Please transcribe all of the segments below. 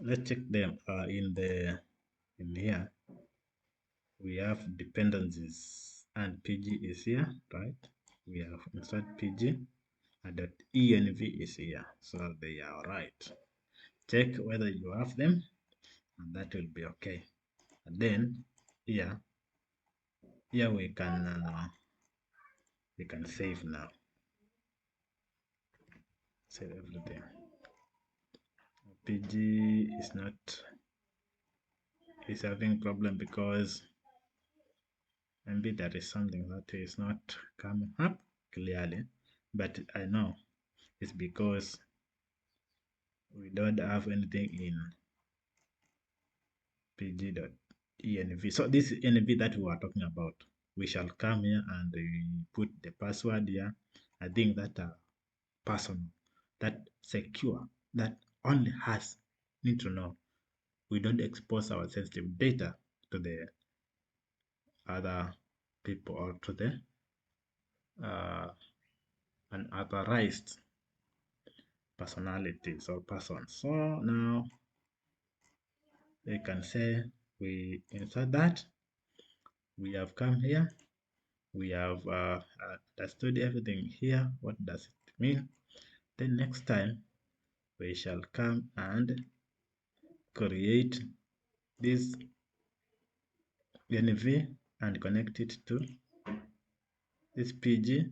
let's check them in here. We have dependencies and pg is here, right? We have insert pg and .env is here, so they are right. Check whether you have them, and that will be okay. And then here we can save now. Save everything. pg is having problem because maybe there is something that is not coming up clearly, but I know it's because we don't have anything in pg.env. So this env that we were talking about, we shall come here and we put the password here. I think that personal, that secure, that only us need to know. We don't expose our sensitive data to the other people or to the unauthorized personalities or persons. So now they can say we insert that. We have come here. We have understood everything here. What does it mean? Then next time we shall come and create this env and connect it to this pg,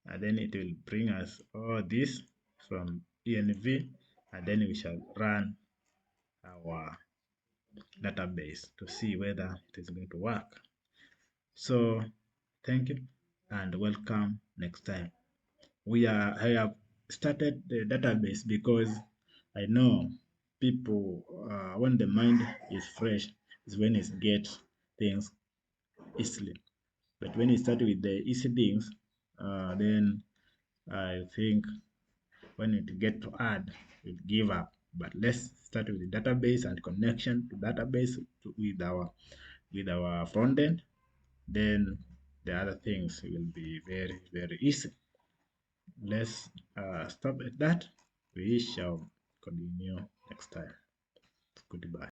and then it will bring us all this from env, and then we shall run our database to see whether it is going to work. So thank you and welcome next time. I have started the database because I know people when the mind is fresh is when it gets things easily, but when you start with the easy things, then I think when it get to add, it give up. But let's start with the database and connection to database with our front end. Then the other things will be very, very easy. Let's stop at that. We shall continue next time. Goodbye.